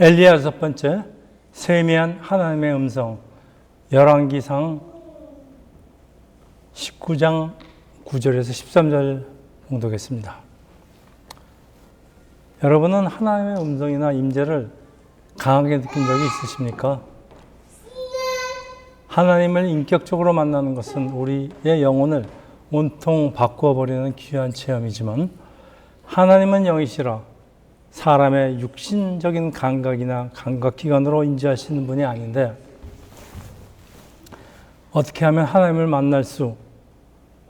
엘리야 첫 번째, 세미한 하나님의 음성, 열왕기상 19장 9절에서 13절 봉독했습니다. 여러분은 하나님의 음성이나 임재를 강하게 느낀 적이 있으십니까? 하나님을 인격적으로 만나는 것은 우리의 영혼을 온통 바꾸어버리는 귀한 체험이지만 하나님은 영이시라 사람의 육신적인 감각이나 감각기관으로 인지하시는 분이 아닌데 어떻게 하면 하나님을 만날 수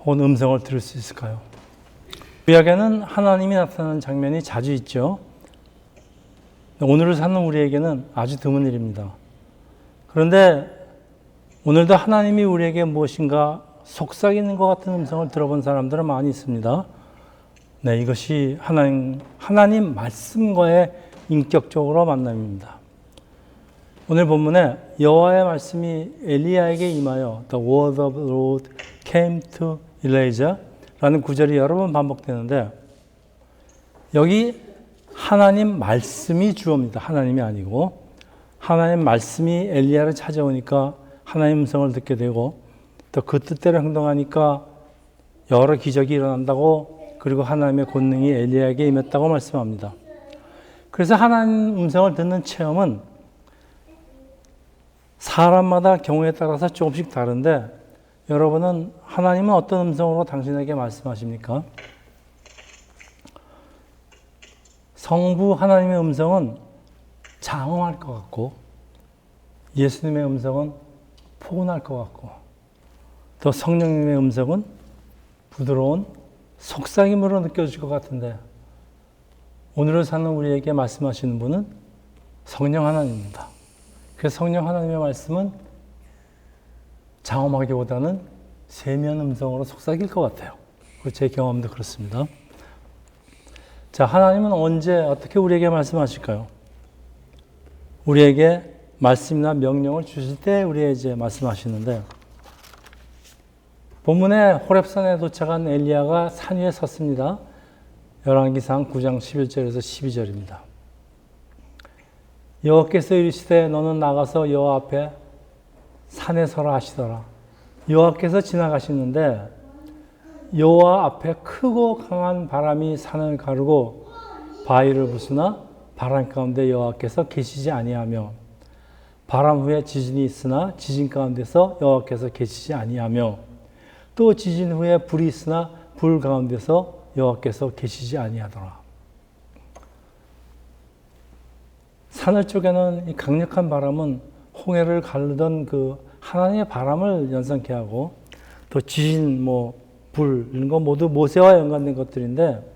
혹은 음성을 들을 수 있을까요? 구약에는 하나님이 나타나는 장면이 자주 있죠. 오늘을 사는 우리에게는 아주 드문 일입니다. 그런데 오늘도 하나님이 우리에게 무엇인가 속삭이는 것 같은 음성을 들어본 사람들은 많이 있습니다. 네, 이것이 하나님 말씀과의 인격적으로 만남입니다. 오늘 본문에 여호와의 말씀이 엘리야에게 임하여 The word of the Lord came to Elijah 라는 구절이 여러 번 반복되는데 여기 하나님 말씀이 주어입니다. 하나님이 아니고 하나님 말씀이 엘리야를 찾아오니까 하나님 음성을 듣게 되고 또 그 뜻대로 행동하니까 여러 기적이 일어난다고 그리고 하나님의 권능이 엘리야에게 임했다고 말씀합니다. 그래서 하나님 음성을 듣는 체험은 사람마다 경우에 따라서 조금씩 다른데 여러분은 하나님은 어떤 음성으로 당신에게 말씀하십니까? 성부 하나님의 음성은 장엄할 것 같고 예수님의 음성은 포근할 것 같고 또 성령님의 음성은 부드러운 속삭임으로 느껴질 것 같은데 오늘을 사는 우리에게 말씀하시는 분은 성령 하나님입니다. 그래서 성령 하나님의 말씀은 장엄하기보다는 세미한 음성으로 속삭일 것 같아요. 제 경험도 그렇습니다. 자, 하나님은 언제 어떻게 우리에게 말씀하실까요? 우리에게 말씀이나 명령을 주실 때 우리에게 이제 말씀하시는데 본문에 호렙산에 도착한 엘리야가 산 위에 섰습니다. 열왕기상 9장 11절에서 12절입니다. 여호와께서 이르시되 너는 나가서 여호와 앞에 산에 서라 하시더라. 여호와께서 지나가시는데 여호와 앞에 크고 강한 바람이 산을 가르고 바위를 부수나 바람 가운데 여호와께서 계시지 아니하며 바람 후에 지진이 있으나 지진 가운데서 여호와께서 계시지 아니하며 또 지진 후에 불이 있으나 불 가운데서 여호와께서 계시지 아니하더라. 산을 쪽에는 이 강력한 바람은 홍해를 가르던 그 하나님의 바람을 연상케 하고 또 지진, 불 이런 거 모두 모세와 연관된 것들인데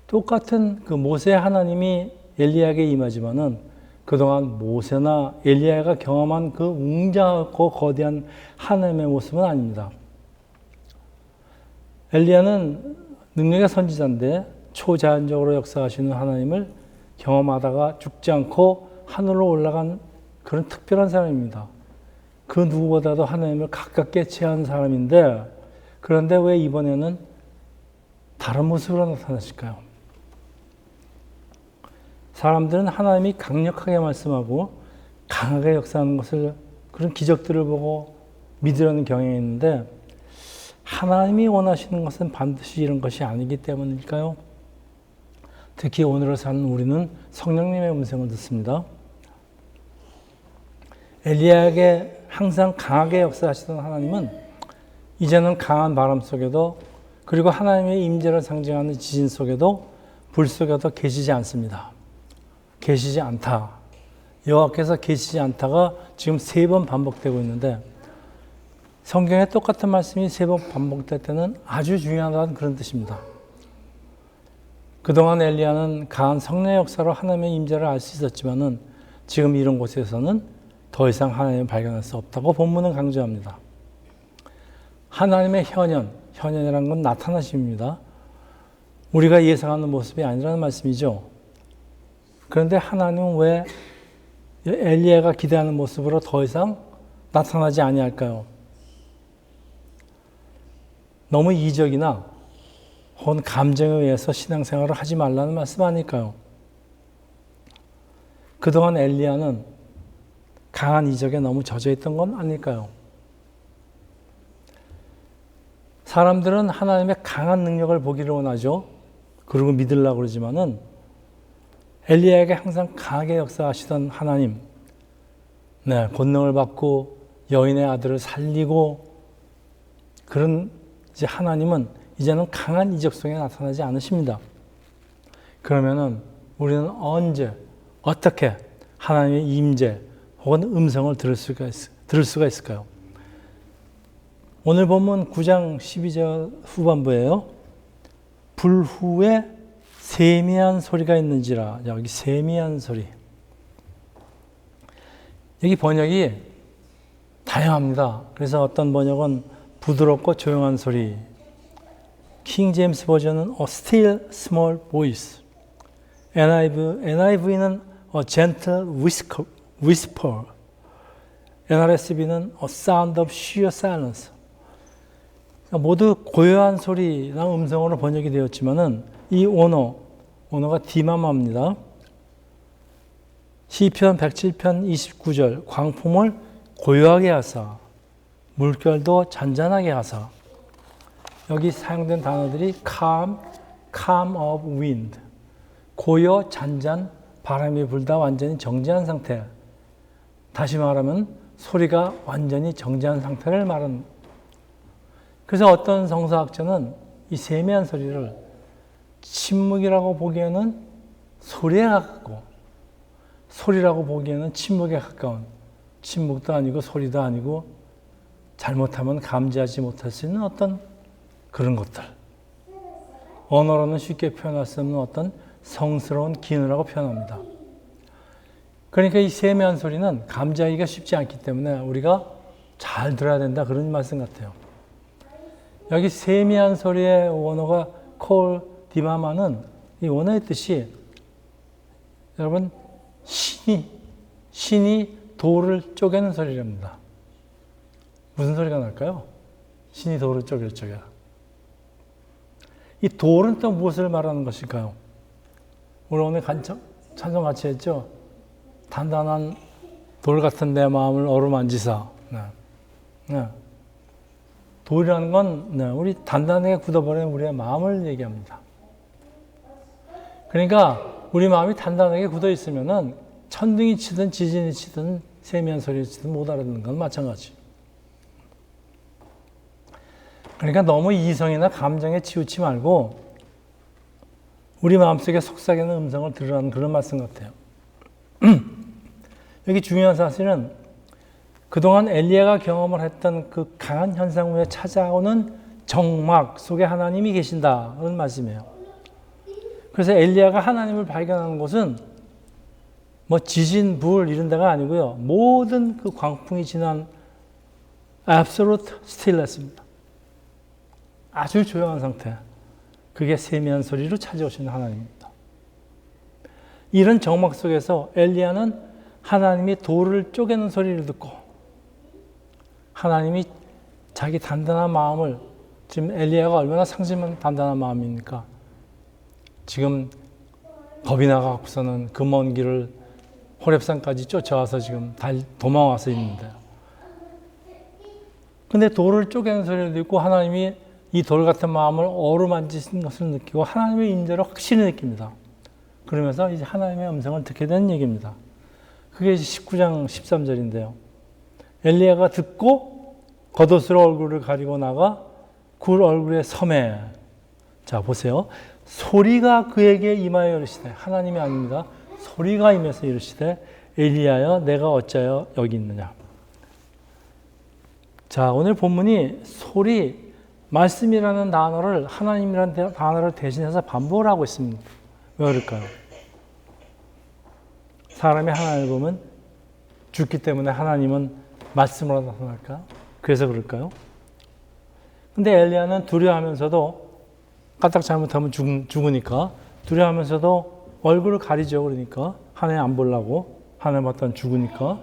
똑같은 그 모세 하나님이 엘리야에게 임하지만은 그동안 모세나 엘리야가 경험한 그 웅장하고 거대한 하나님의 모습은 아닙니다. 엘리야는 능력의 선지자인데 초자연적으로 역사하시는 하나님을 경험하다가 죽지 않고 하늘로 올라간 그런 특별한 사람입니다. 그 누구보다도 하나님을 가깝게 체한 사람인데 그런데 왜 이번에는 다른 모습으로 나타나실까요? 사람들은 하나님이 강력하게 말씀하고 강하게 역사하는 것을 그런 기적들을 보고 믿으려는 경향이 있는데 하나님이 원하시는 것은 반드시 이런 것이 아니기 때문일까요? 특히 오늘을 사는 우리는 성령님의 음성을 듣습니다. 엘리야에게 항상 강하게 역사하시던 하나님은 이제는 강한 바람 속에도 그리고 하나님의 임재를 상징하는 지진 속에도 불 속에도 계시지 않습니다. 계시지 않다. 여호와께서 계시지 않다가 지금 3번 반복되고 있는데 성경에 똑같은 말씀이 3번 반복될 때는 아주 중요하다는 그런 뜻입니다. 그동안 엘리야는 강한 성령의 역사로 하나님의 임재를 알 수 있었지만은 지금 이런 곳에서는 더 이상 하나님을 발견할 수 없다고 본문은 강조합니다. 하나님의 현현이라는 건 나타나심입니다. 우리가 예상하는 모습이 아니라는 말씀이죠. 그런데 하나님은 왜 엘리야가 기대하는 모습으로 더 이상 나타나지 아니할까요? 너무 이적이나 혹은 감정에 의해서 신앙생활을 하지 말라는 말씀 아닐까요? 그동안 엘리야는 강한 이적에 너무 젖어 있던 건 아닐까요? 사람들은 하나님의 강한 능력을 보기를 원하죠. 그리고 믿으려고 그러지만은 엘리야에게 항상 강하게 역사하시던 하나님, 권능을 받고 여인의 아들을 살리고 그런 이제 하나님은 이제는 강한 이적성에 나타나지 않으십니다. 그러면은 우리는 언제 어떻게 하나님의 임재 혹은 음성을 들을 수가 있을까요? 오늘 본문 9장 12절 후반부예요. 불후에 세미한 소리가 있는지라. 여기 세미한 소리. 여기 번역이 다양합니다. 그래서 어떤 번역은 부드럽고 조용한 소리. 킹 제임스 버전은 a still small voice. NIV는 a gentle whisper. NRSV는 a sound of sheer silence. 모두 고요한 소리나 음성으로 번역이 되었지만은 이 언어가 디마마입니다. 시편 107편 29절 광풍을 고요하게 하사 물결도 잔잔하게 하사. 여기 사용된 단어들이 calm of wind, 고요, 잔잔, 바람이 불다 완전히 정지한 상태. 다시 말하면 소리가 완전히 정지한 상태를 말합니다. 그래서 어떤 성서학자는 이 세미한 소리를 침묵이라고 보기에는 소리에 가깝고 소리라고 보기에는 침묵에 가까운, 침묵도 아니고 소리도 아니고 잘못하면 감지하지 못할 수 있는 어떤 그런 것들, 언어로는 쉽게 표현할 수 없는 어떤 성스러운 기능이라고 표현합니다. 그러니까 이 세미한 소리는 감지하기가 쉽지 않기 때문에 우리가 잘 들어야 된다, 그런 말씀 같아요. 여기 세미한 소리의 원어가 콜 디마마는 이 원어의 뜻이, 여러분, 신이 돌을 쪼개는 소리랍니다. 무슨 소리가 날까요? 신이 돌을 쪼갤 적에. 이 돌은 또 무엇을 말하는 것일까요? 우리 오늘 찬송 같이 했죠? 단단한 돌 같은 내 마음을 어루만지사. 돌이라는 건 우리 단단하게 굳어버린 우리의 마음을 얘기합니다. 그러니까 우리 마음이 단단하게 굳어 있으면은 천둥이 치든 지진이 치든 세미한 소리를 치든 못 알아듣는 건 마찬가지. 그러니까 너무 이성이나 감정에 치우치 말고 우리 마음속에 속삭이는 음성을 들으라는 그런 말씀 같아요. 여기 중요한 사실은 그동안 엘리야가 경험을 했던 그 강한 현상 후에 찾아오는 정막 속에 하나님이 계신다는 말씀이에요. 그래서 엘리야가 하나님을 발견하는 곳은 뭐 지진, 불 이런 데가 아니고요. 모든 그 광풍이 지난 absolute stillness입니다. 아주 조용한 상태. 그게 세미한 소리로 찾아오시는 하나님입니다. 이런 정막 속에서 엘리야는 하나님이 돌을 쪼개는 소리를 듣고 하나님이 자기 단단한 마음을, 지금 엘리야가 얼마나 상심한 단단한 마음입니까? 지금 겁이 나가고서는 그 먼 길을 호렙산까지 쫓아와서 지금 도망와서 있는데, 근데 돌을 쪼개는 소리를 듣고 하나님이 이 돌 같은 마음을 어루만지신 것을 느끼고 하나님의 임재를 확실히 느낍니다. 그러면서 이제 하나님의 음성을 듣게 된 얘기입니다. 그게 19장 13절인데요. 엘리야가 듣고 겉옷으로 얼굴을 가리고 나가 굴 얼굴에 섬에, 자 보세요. 소리가 그에게 임하여 이르시되, 하나님이 아닙니다. 소리가 임해서 이르시되 엘리야여 내가 어찌하여 여기 있느냐. 자, 오늘 본문이 소리, 말씀이라는 단어를, 하나님이라는 단어를 대신해서 반복을 하고 있습니다. 왜 그럴까요? 사람이 하나님을 보면 죽기 때문에 하나님은 말씀으로 나타날까? 그래서 그럴까요? 근데 엘리야는 두려워하면서도, 까딱 잘못하면 죽으니까 두려워하면서도 얼굴을 가리죠. 그러니까 하나님 안 보려고, 하나님 봤더니 죽으니까.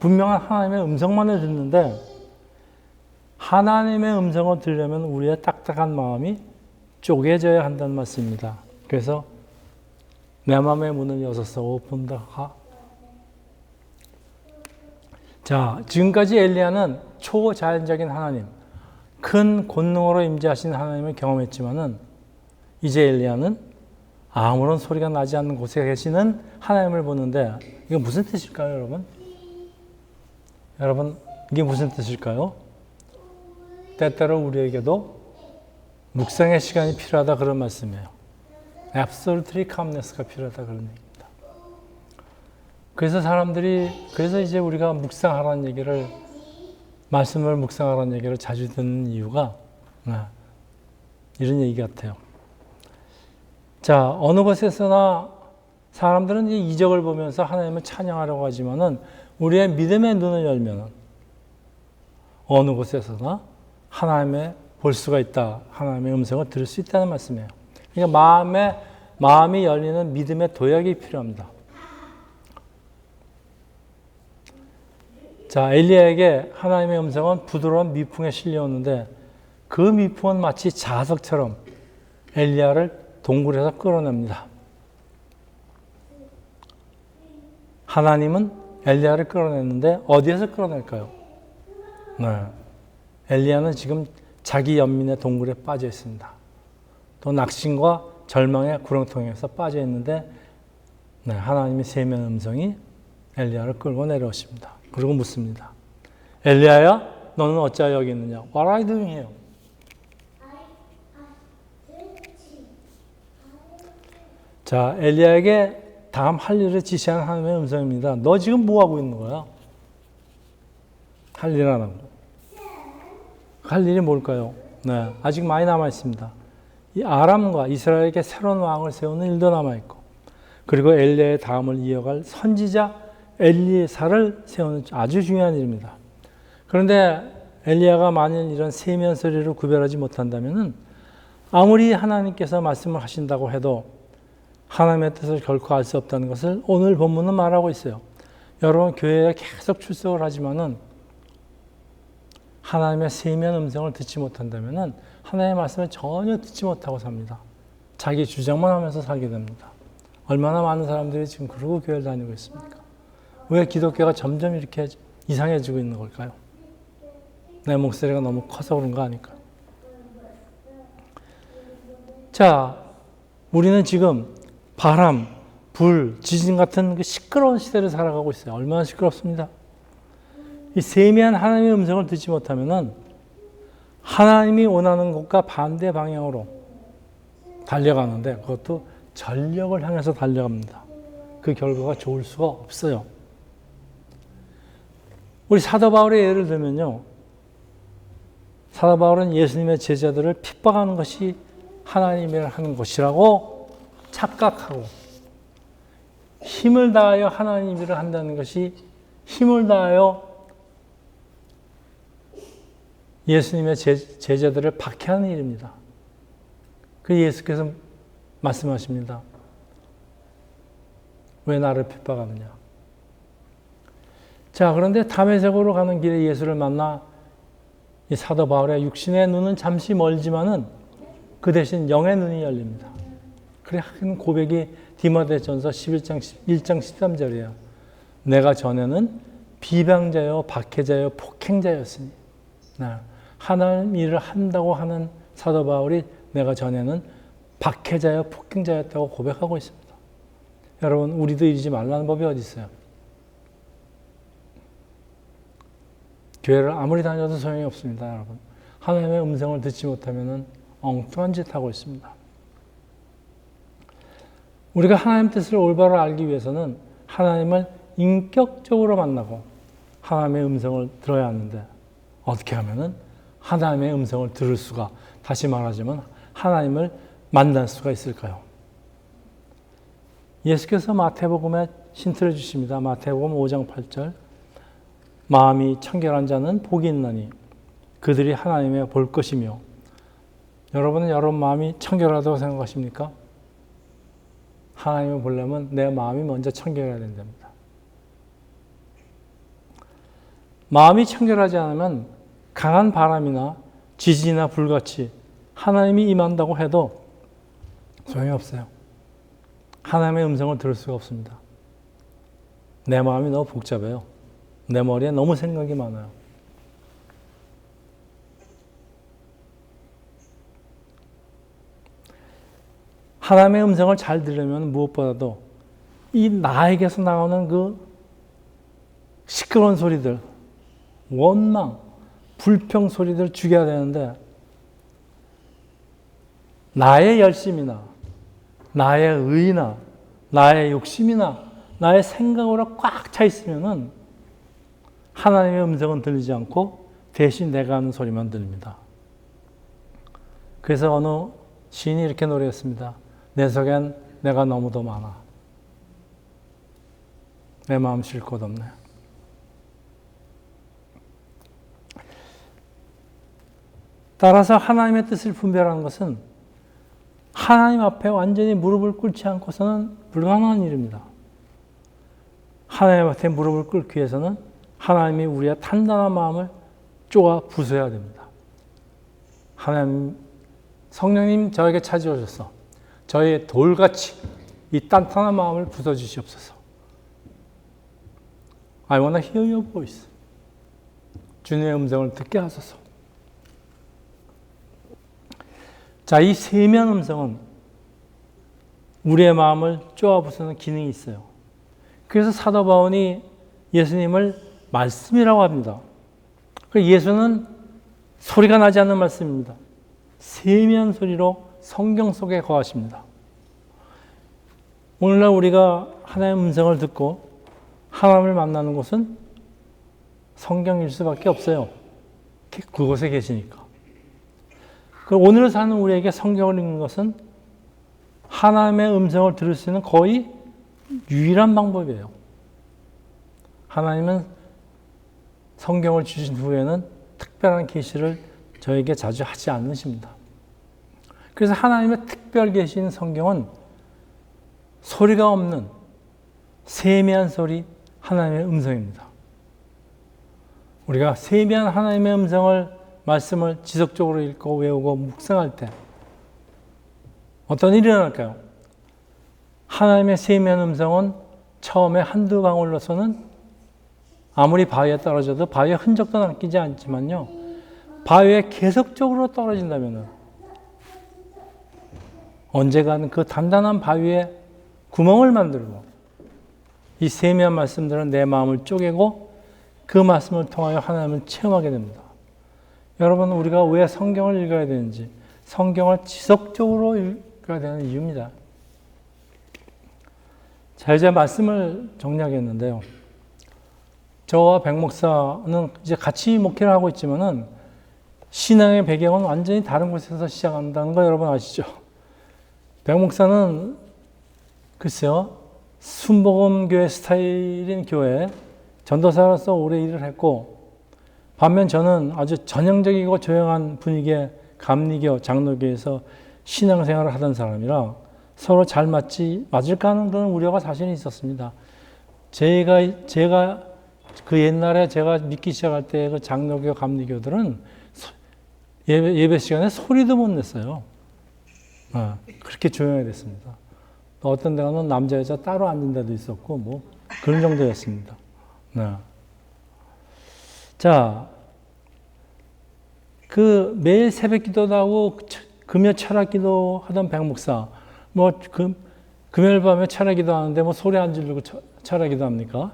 분명한 하나님의 음성만을 듣는데, 하나님의 음성을 들으려면 우리의 딱딱한 마음이 쪼개져야 한다는 말씀입니다. 그래서 내 마음의 문을 여서서 오픈다. 자, 지금까지 엘리야는 초자연적인 하나님, 큰 권능으로 임재하신 하나님을 경험했지만은 이제 엘리야는 아무런 소리가 나지 않는 곳에 계시는 하나님을 보는데 이게 무슨 뜻일까요, 여러분? 여러분, 이게 무슨 뜻일까요? 때때로 우리에게도 묵상의 시간이 필요하다 그런 말씀이에요. Absolutely calmness가 필요하다 그런 얘기입니다. 그래서 이제 우리가 묵상하라는 얘기를, 말씀을 묵상하라는 얘기를 자주 듣는 이유가 이런 얘기 같아요. 자, 어느 곳에서나 사람들은 이제 이적을 보면서 하나님을 찬양하려고 하지만은 우리의 믿음의 눈을 열면은 어느 곳에서나 하나님의 볼 수가 있다. 하나님의 음성을 들을 수 있다는 말씀이에요. 그러니까 마음이 열리는 믿음의 도약이 필요합니다. 자, 엘리야에게 하나님의 음성은 부드러운 미풍에 실려오는데 그 미풍은 마치 자석처럼 엘리야를 동굴에서 끌어냅니다. 하나님은 엘리야를 끌어냈는데 어디에서 끌어낼까요? 엘리야는 지금 자기 연민의 동굴에 빠져 있습니다. 또 낙심과 절망의 구렁텅이에서 빠져 있는데 하나님의 세미한 음성이 엘리야를 끌고 내려오십니다. 그리고 묻습니다. 엘리야야, 너는 어찌하여 여기 있느냐? What are you doing here? 자, 엘리야에게 다음 할 일을 지시한 하나님의 음성입니다. 너 지금 뭐 하고 있는 거야? 할 일 안 하고. 할 일이 뭘까요? 아직 많이 남아 있습니다. 이 아람과 이스라엘에게 새로운 왕을 세우는 일도 남아 있고, 그리고 엘리야의 다음을 이어갈 선지자 엘리사를 세우는 아주 중요한 일입니다. 그런데 엘리야가 만일 이런 세미한 소리를 구별하지 못한다면은 아무리 하나님께서 말씀을 하신다고 해도 하나님의 뜻을 결코 알 수 없다는 것을 오늘 본문은 말하고 있어요. 여러분, 교회에 계속 출석을 하지만은 하나님의 세미한 음성을 듣지 못한다면은 하나님의 말씀을 전혀 듣지 못하고 삽니다. 자기 주장만 하면서 살게 됩니다. 얼마나 많은 사람들이 지금 그러고 교회를 다니고 있습니까? 왜 기독교가 점점 이렇게 이상해지고 있는 걸까요? 내 목소리가 너무 커서 그런 거 아닐까요? 자, 우리는 지금 바람, 불, 지진 같은 그 시끄러운 시대를 살아가고 있어요. 얼마나 시끄럽습니다. 이 세미한 하나님의 음성을 듣지 못하면은 하나님이 원하는 것과 반대 방향으로 달려가는데 그것도 전력을 향해서 달려갑니다. 그 결과가 좋을 수가 없어요. 우리 사도 바울의 예를 들면요. 사도 바울은 예수님의 제자들을 핍박하는 것이 하나님을 하는 것이라고 착각하고 힘을 다하여 하나님 일을 한다는 것이 힘을 다하여 예수님의 제자들을 박해하는 일입니다. 그 예수께서 말씀하십니다. 왜 나를 핍박하느냐? 자, 그런데 다메섹으로 가는 길에 예수를 만나 이 사도 바울의 육신의 눈은 잠시 멀지만은 그 대신 영의 눈이 열립니다. 그래 한 고백이 디모데전서 11장 1장 13절이에요. 내가 전에는 비방자요 박해자요 폭행자였으니 하나님 일을 한다고 하는 사도 바울이 내가 전에는 박해자요 폭행자였다고 고백하고 있습니다. 여러분, 우리도 이러지 말라는 법이 어디 있어요? 교회를 아무리 다녀도 소용이 없습니다, 여러분. 하나님의 음성을 듣지 못하면 엉뚱한 짓 하고 있습니다. 우리가 하나님 뜻을 올바로 알기 위해서는 하나님을 인격적으로 만나고 하나님의 음성을 들어야 하는데 어떻게 하면은 하나님의 음성을 들을 수가, 다시 말하자면 하나님을 만날 수가 있을까요? 예수께서 마태복음에 힌트를 주십니다. 마태복음 5장 8절 마음이 청결한 자는 복이 있나니 그들이 하나님의 볼 것이며. 여러분은 여러분 마음이 청결하다고 생각하십니까? 하나님을 보려면 내 마음이 먼저 청결해야 된답니다. 마음이 청결하지 않으면 강한 바람이나 지진이나 불같이 하나님이 임한다고 해도 소용이 없어요. 하나님의 음성을 들을 수가 없습니다. 내 마음이 너무 복잡해요. 내 머리에 너무 생각이 많아요. 하나님의 음성을 잘 들으면 무엇보다도 이 나에게서 나오는 그 시끄러운 소리들, 원망, 불평 소리들 죽여야 되는데 나의 열심이나 나의 의나 나의 욕심이나 나의 생각으로 꽉 차 있으면은 하나님의 음성은 들리지 않고 대신 내가 하는 소리만 들립니다. 그래서 어느 시인이 이렇게 노래했습니다. 내 속엔 내가 너무도 많아. 내 마음 쉴 곳 없네. 따라서 하나님의 뜻을 분별하는 것은 하나님 앞에 완전히 무릎을 꿇지 않고서는 불가능한 일입니다. 하나님 앞에 무릎을 꿇기 위해서는 하나님이 우리의 단단한 마음을 쪼아 부숴야 됩니다. 하나님, 성령님 저에게 찾아오셔서 저의 돌같이 이 단단한 마음을 부숴주시옵소서. I wanna hear your voice. 주님의 음성을 듣게 하소서. 자, 이 세미한 음성은 우리의 마음을 쪼아 부수는 기능이 있어요. 그래서 사도 바울이 예수님을 말씀이라고 합니다. 예수는 소리가 나지 않는 말씀입니다. 세미한 소리로 성경 속에 거하십니다. 오늘날 우리가 하나님의 음성을 듣고 하나님을 만나는 곳은 성경일 수밖에 없어요. 그곳에 계시니까. 오늘 사는 우리에게 성경을 읽는 것은 하나님의 음성을 들을 수 있는 거의 유일한 방법이에요. 하나님은 성경을 주신 후에는 특별한 계시를 저에게 자주 하지 않으십니다. 그래서 하나님의 특별 계시인 성경은 소리가 없는 세미한 소리, 하나님의 음성입니다. 우리가 세미한 하나님의 말씀을 지속적으로 읽고 외우고 묵상할 때 어떤 일이 일어날까요? 하나님의 세미한 음성은 처음에 한두 방울로서는 아무리 바위에 떨어져도 바위에 흔적도 남기지 않지만요, 바위에 계속적으로 떨어진다면 언젠가는 그 단단한 바위에 구멍을 만들고 이 세미한 말씀들은 내 마음을 쪼개고 그 말씀을 통하여 하나님을 체험하게 됩니다. 여러분, 우리가 왜 성경을 읽어야 되는지, 성경을 지속적으로 읽어야 되는 이유입니다. 자, 이제 말씀을 정리하겠는데요. 저와 백 목사는 이제 같이 목회를 하고 있지만은 신앙의 배경은 완전히 다른 곳에서 시작한다는 거 여러분 아시죠? 백 목사는 글쎄요, 순복음교회 스타일인 교회 전도사로서 오래 일을 했고, 반면 저는 아주 전형적이고 조용한 분위기의 감리교, 장로교에서 신앙생활을 하던 사람이라 서로 잘 맞을까 하는 그런 우려가 사실 있었습니다. 제가 그 옛날에 제가 믿기 시작할 때 그 장로교, 감리교들은 예배 시간에 소리도 못 냈어요. 그렇게 조용하게 됐습니다. 어떤 데는 남자, 여자 따로 앉은 데도 있었고, 뭐, 그런 정도였습니다. 자, 매일 새벽 기도도 하고, 금요 철학 기도 하던 백 목사, 금요일 밤에 철학 기도 하는데 소리 안 지르고 철학 기도 합니까?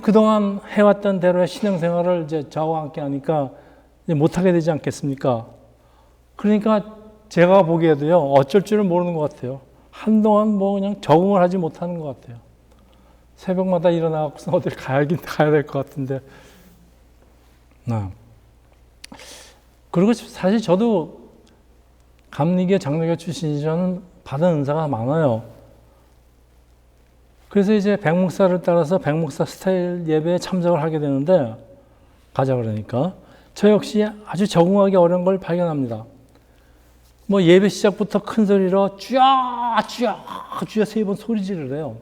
그동안 해왔던 대로의 신앙생활을 이제 저와 함께 하니까 이제 못하게 되지 않겠습니까? 그러니까 제가 보기에도요, 어쩔 줄은 모르는 것 같아요. 한동안 그냥 적응을 하지 못하는 것 같아요. 새벽마다 일어나서 어딜 가야 될 것 같은데. 그리고 사실 저도 감리교, 장로교 출신이지 저는 받은 은사가 많아요. 그래서 이제 백 목사를 따라서 백 목사 스타일 예배에 참석을 하게 되는데, 가자 그러니까 저 역시 아주 적응하기 어려운 걸 발견합니다. 예배 시작부터 큰 소리로 주여 주여 3번 소리 지르래요.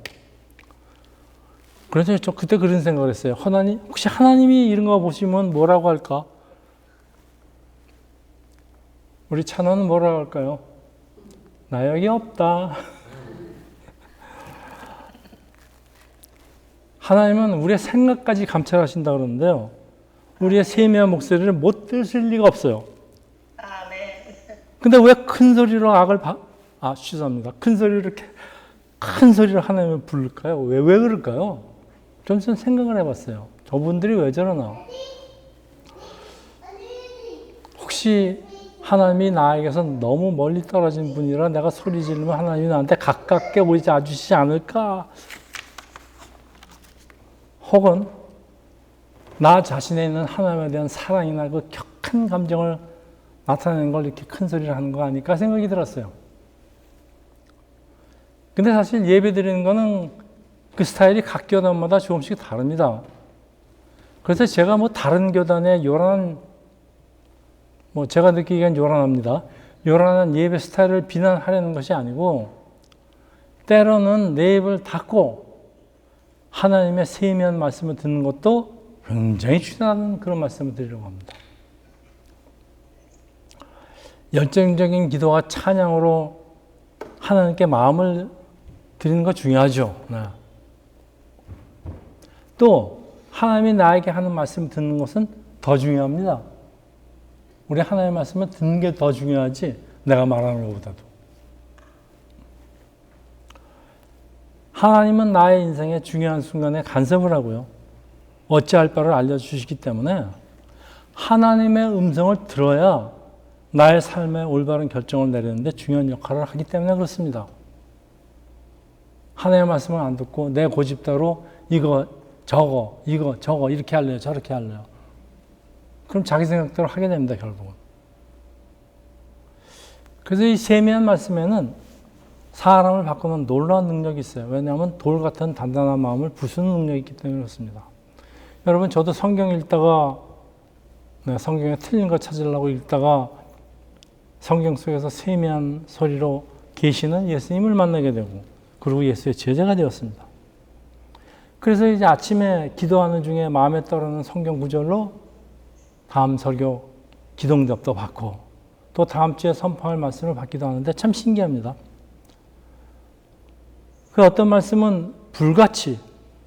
그래서 저 그때 그런 생각을 했어요. 혹시 하나님이 이런 거 보시면 뭐라고 할까? 우리 찬원은 뭐라고 할까요? 나 여기 없다. 하나님은 우리의 생각까지 감찰하신다 그러는데요. 우리의 세미한 목소리를 못 들으실 리가 없어요. 근데 왜 큰 소리로 죄송합니다. 큰 소리로 하나님을 부를까요? 왜 그럴까요? 좀 생각을 해봤어요. 저분들이 왜 저러나? 혹시 하나님이 나에게서 너무 멀리 떨어진 분이라 내가 소리 지르면 하나님이 나한테 가깝게 오지 와주시지 않을까? 혹은 나 자신에 있는 하나님에 대한 사랑이나 그 격한 감정을 나타내는 걸 이렇게 큰 소리를 하는 거 아닐까 생각이 들었어요. 근데 사실 예배 드리는 거는 그 스타일이 각 교단마다 조금씩 다릅니다. 그래서 제가 다른 교단의 제가 느끼기엔 요란합니다. 요란한 예배 스타일을 비난하려는 것이 아니고, 때로는 내 입을 닫고 하나님의 세미한 말씀을 듣는 것도 굉장히 중요한 그런 말씀을 드리려고 합니다. 열정적인 기도와 찬양으로 하나님께 마음을 드리는 거 중요하죠. 또 하나님이 나에게 하는 말씀을 듣는 것은 더 중요합니다. 우리 하나님의 말씀을 듣는 게 더 중요하지 내가 말하는 것보다도. 하나님은 나의 인생의 중요한 순간에 간섭을 하고요. 어찌할 바를 알려주시기 때문에 하나님의 음성을 들어야 나의 삶의 올바른 결정을 내리는데 중요한 역할을 하기 때문에 그렇습니다. 하나님의 말씀을 안 듣고 내 고집대로 이거 저거 이렇게 할래요 저렇게 할래요. 그럼 자기 생각대로 하게 됩니다, 결국은. 그래서 이 세미한 말씀에는 사람을 바꾸는 놀라운 능력이 있어요. 왜냐하면 돌 같은 단단한 마음을 부수는 능력이 있기 때문에 그렇습니다. 여러분, 저도 성경 읽다가 성경에 틀린 거 찾으려고 읽다가 성경 속에서 세미한 소리로 계시는 예수님을 만나게 되고, 그리고 예수의 제자가 되었습니다. 그래서 이제 아침에 기도하는 중에 마음에 떠오르는 성경 구절로 다음 설교 기도응답도 받고, 또 다음 주에 선포할 말씀을 받기도 하는데 참 신기합니다. 그 어떤 말씀은 불같이,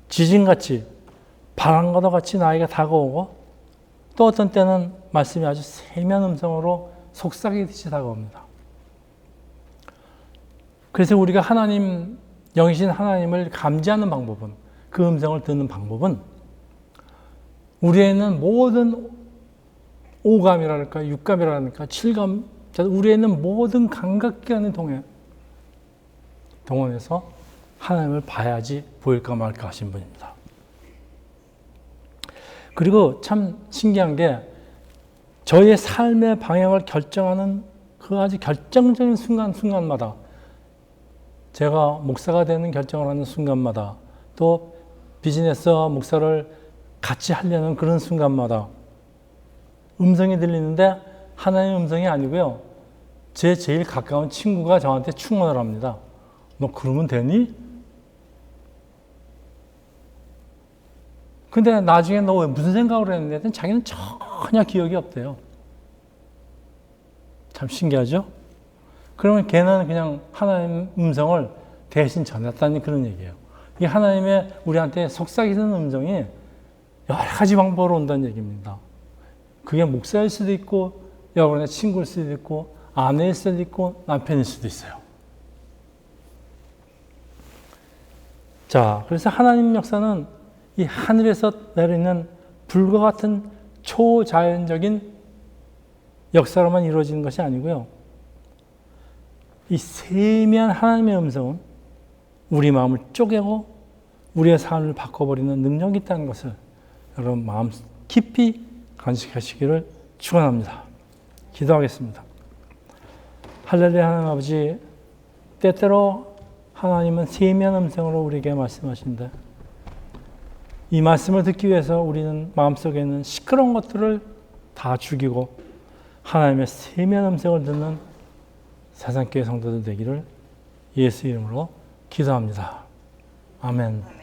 지진같이, 바람과도 같이 나에게 다가오고, 또 어떤 때는 말씀이 아주 세미한 음성으로 속삭이듯이 다가옵니다. 그래서 우리가 하나님, 영이신 하나님을 감지하는 방법은, 그 음성을 듣는 방법은 우리에는 모든 오감이랄까, 육감이랄까, 칠감, 우리에는 모든 감각기관이 동원해서 하나님을 봐야지 보일까 말까 하신 분입니다. 그리고 참 신기한 게 저의 삶의 방향을 결정하는 그 아주 결정적인 순간마다, 제가 목사가 되는 결정을 하는 순간마다, 또 비즈니스와 목사를 같이 하려는 그런 순간마다 음성이 들리는데 하나님의 음성이 아니고요, 제 제일 가까운 친구가 저한테 충원을 합니다. 너 그러면 되니? 근데 나중에 너 왜 무슨 생각을 했는데 자기는 전혀 기억이 없대요. 참 신기하죠? 그러면 걔는 그냥 하나님의 음성을 대신 전했다는 그런 얘기예요. 이 하나님의 우리한테 속삭이는 음성이 여러 가지 방법으로 온다는 얘기입니다. 그게 목사일 수도 있고, 여러분의 친구일 수도 있고, 아내일 수도 있고, 남편일 수도 있어요. 자, 그래서 하나님 역사는 이 하늘에서 내리는 불과 같은 초자연적인 역사로만 이루어지는 것이 아니고요, 이 세미한 하나님의 음성은 우리 마음을 쪼개고 우리의 삶을 바꿔버리는 능력이 있다는 것을 여러분 마음 깊이 간직하시기를 축원합니다. 기도하겠습니다. 할렐루야. 하나님 아버지, 때때로 하나님은 세미한 음성으로 우리에게 말씀하신데, 이 말씀을 듣기 위해서 우리는 마음속에 있는 시끄러운 것들을 다 죽이고 하나님의 세미한 음성을 듣는 세상교회 성도들 되기를 예수 이름으로 기도합니다. 아멘.